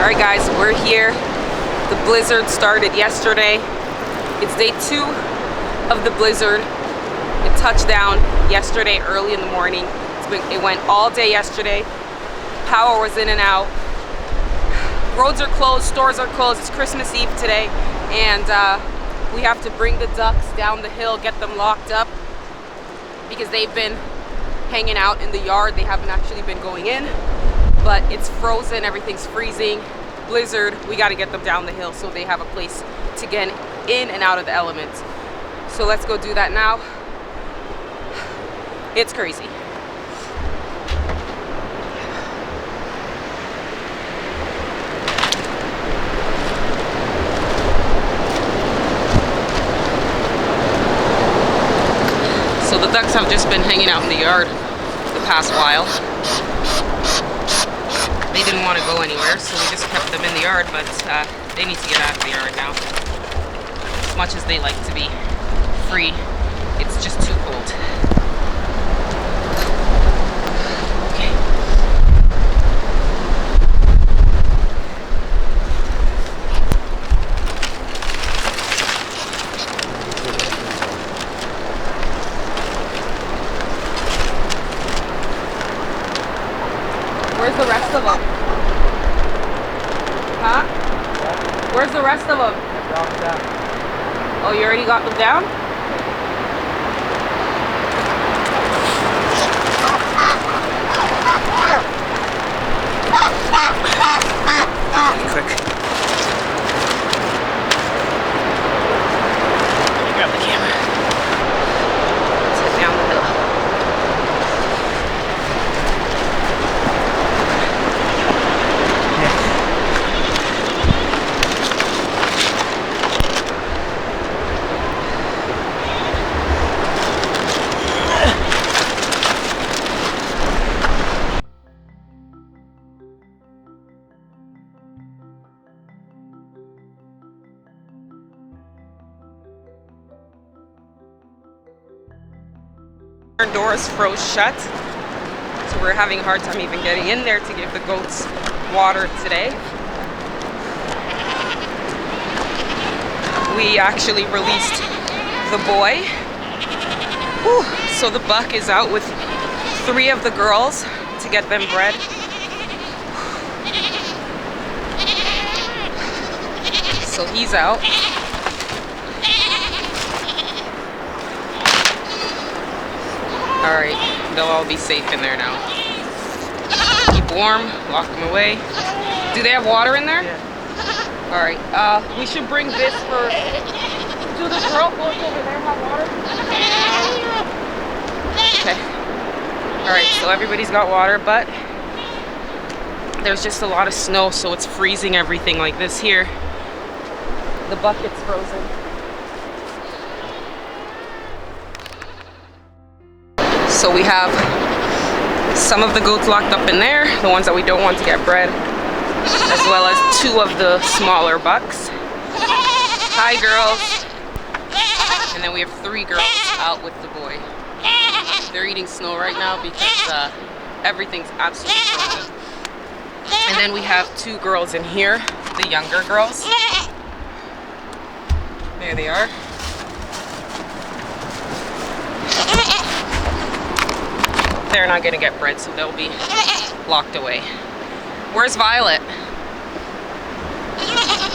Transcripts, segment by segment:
Alright guys, we're here. The blizzard started yesterday. It's day 2 of the blizzard. It touched down yesterday early in the morning. It went all day yesterday. Power was in and out. Roads are closed, stores are closed. It's Christmas Eve today, and we have to bring the ducks down the hill, get them locked up because they've been hanging out in the yard. They haven't actually been going in, but it's frozen, everything's freezing, blizzard. We got to get them down the hill so they have a place to get in and out of the elements. So let's go do that now. It's crazy. So the ducks have just been hanging out in the yard the past while. They didn't want to go anywhere, so we just kept them in the yard, but they need to get out of the yard now. As much as they like to be free, it's just too cold. Okay. Where's the rest of them? Huh? Where's the rest of them? Oh, you already got them down? Quick. Grab the camera. Let's head down the hill. Our doors froze shut, so we're having a hard time even getting in there to give the goats water today. We actually released the boy. Whew. So the buck is out with 3 of the girls to get them bread. So he's out. Alright, they'll all be safe in there now. Keep warm, lock them away. Do they have water in there? Yeah. Alright, we should bring this for... Do the girl goats over there have water? Okay. Alright, so everybody's got water, but there's just a lot of snow, so it's freezing everything like this here. The bucket's frozen. So we have some of the goats locked up in there, the ones that we don't want to get bred, as well as 2 of the smaller bucks. Hi girls. And then we have 3 girls out with the boy. They're eating snow right now because everything's absolutely frozen. And then we have 2 girls in here, the younger girls. There they are. They're not gonna get bred, so they'll be locked away. Where's Violet?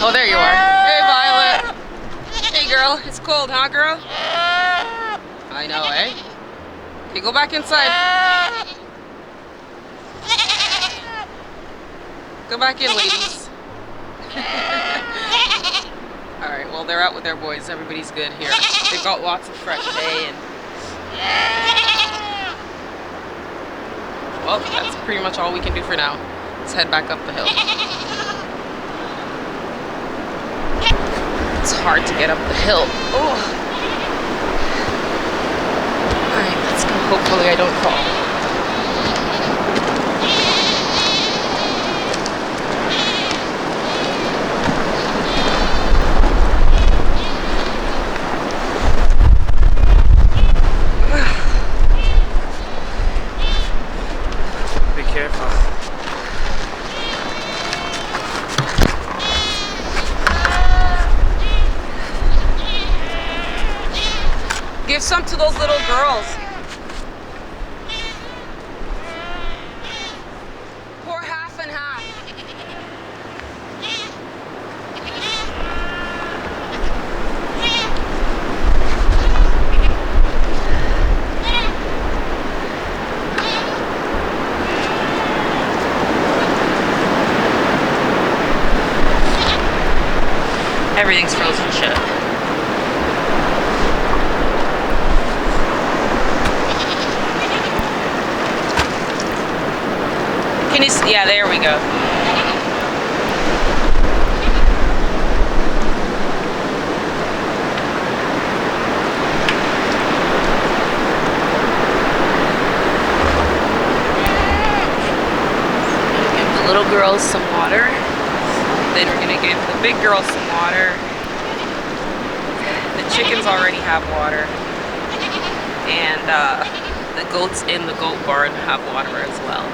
Oh, there you are. Hey, Violet. Hey, girl. It's cold, huh, girl? I know, eh? Okay, go back inside. Go back in, ladies. Alright, well, they're out with their boys. Everybody's good here. They've got lots of fresh hay and... Well, that's pretty much all we can do for now. Let's head back up the hill. It's hard to get up the hill. Oh. Alright, let's go. Hopefully I don't fall. some to those little girls. Pour half and half. Everything's frozen shut. Can you see? Yeah, there we go. Give the little girls some water. Then we're gonna give the big girls some water. The chickens already have water. And the goats in the goat barn have water as well.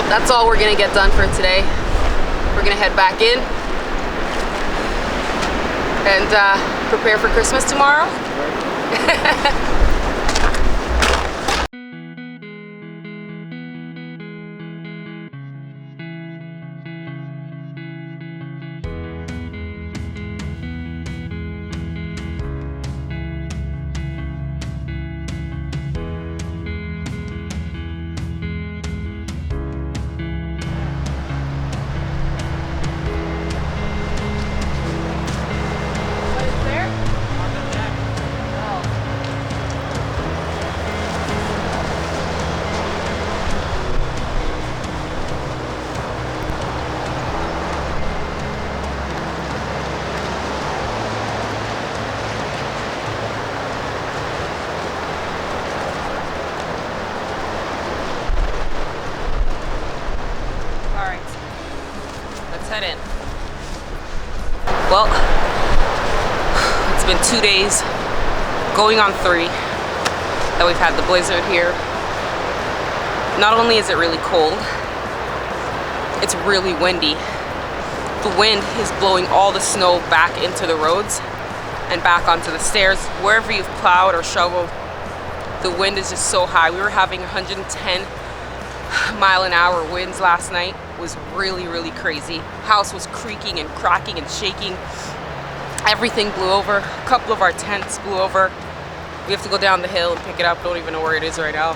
That's all we're gonna get done for today. We're gonna head back in and prepare for Christmas tomorrow. Head in. Well, it's been 2 days, going on 3, that we've had the blizzard here. Not only is it really cold, it's really windy. The wind is blowing all the snow back into the roads and back onto the stairs. Wherever you've plowed or shoveled, the wind is just so high. We were having 110-mile-an-hour winds last night. It was really, really crazy. House was creaking and cracking and shaking. Everything blew over. A couple of our tents blew over. We have to go down the hill and pick it up. Don't even know where it is right now.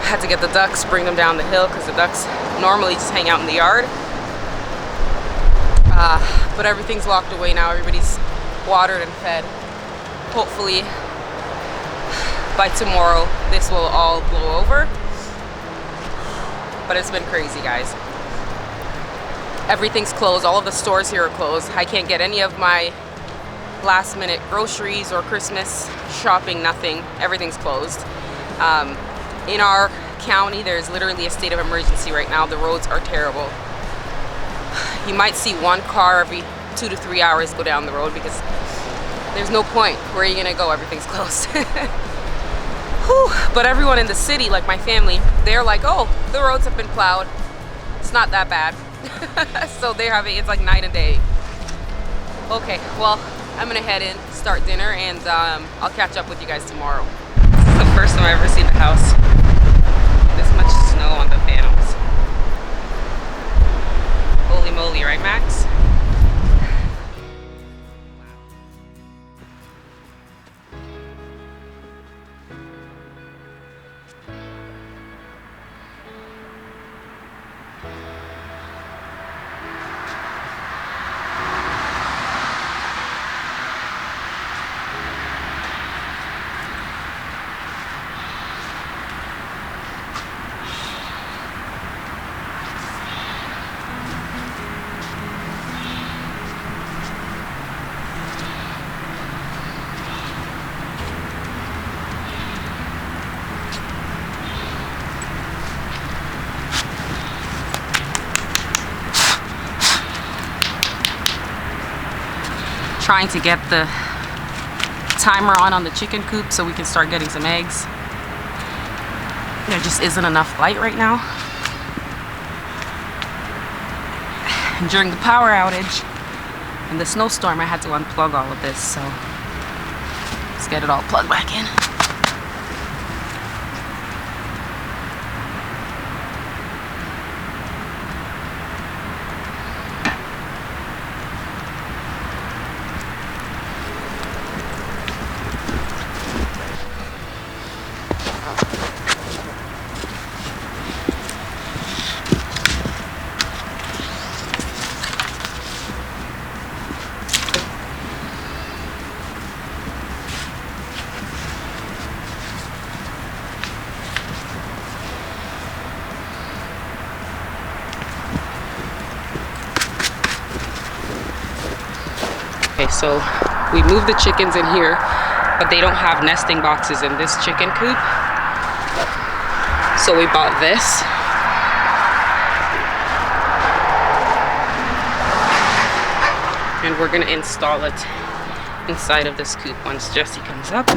Had to get the ducks, bring them down the hill because the ducks normally just hang out in the yard. But everything's locked away now. Everybody's watered and fed. Hopefully by tomorrow this will all blow over. But it's been crazy, guys. Everything's closed. All of the stores here are closed. I can't get any of my last minute groceries or Christmas shopping, nothing. Everything's closed. In our county, there's literally a state of emergency right now. The roads are terrible. You might see one car every 2 to 3 hours go down the road because there's no point. Where are you gonna go? Everything's closed. But everyone in the city, like my family, they're like, oh, the roads have been plowed. It's not that bad. So they're having, it's like night and day. Okay, well, I'm gonna head in, start dinner, and I'll catch up with you guys tomorrow. This is the first time I've ever seen the house. This much snow on the panels. Holy moly, right, Max? trying to get the timer on the chicken coop so we can start getting some eggs. There just isn't enough light right now. And during the power outage and the snowstorm, I had to unplug all of this, so let's get it all plugged back in. Okay, so we moved the chickens in here, but they don't have nesting boxes in this chicken coop. So we bought this. And we're gonna install it inside of this coop once Jessie comes up.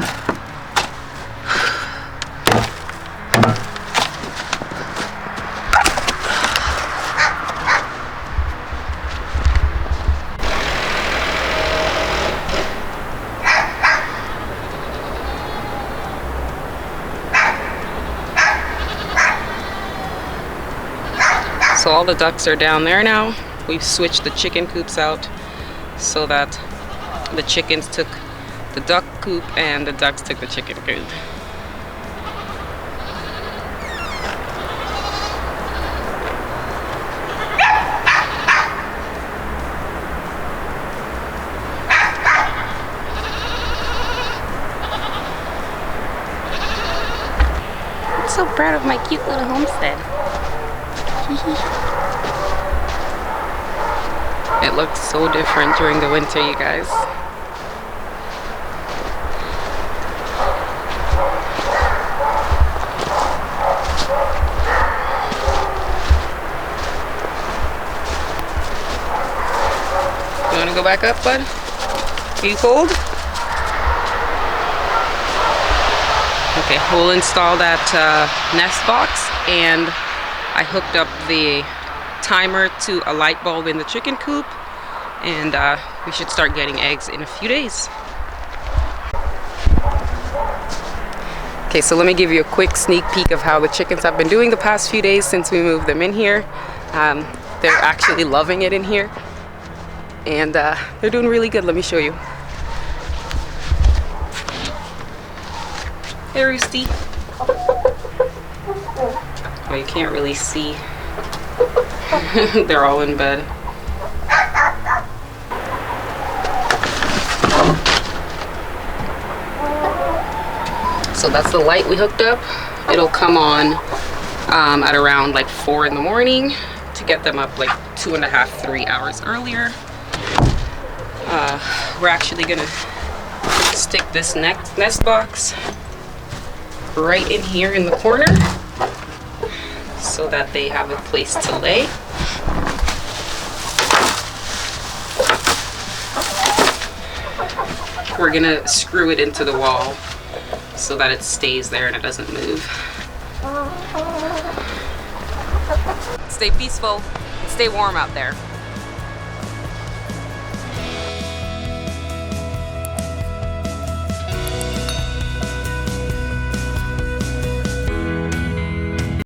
So all the ducks are down there now. We've switched the chicken coops out so that the chickens took the duck coop and the ducks took the chicken coop. I'm so proud of my cute little homestead. It looks so different during the winter, you guys. You want to go back up, bud? Are you cold? Okay, we'll install that nest box, and I hooked up the timer to a light bulb in the chicken coop, and we should start getting eggs in a few days. Okay, so let me give you a quick sneak peek of how the chickens have been doing the past few days since we moved them in here. They're actually loving it in here, and they're doing really good. Let me show you. Hey, Roosty. Oh, you can't really see. They're all in bed. So that's the light we hooked up. It'll come on at around like 4 in the morning to get them up like 2.5, 3 hours earlier. We're actually gonna stick this nest box right in here in the corner so that they have a place to lay. We're gonna screw it into the wall so that it stays there and it doesn't move. Stay peaceful and stay warm out there.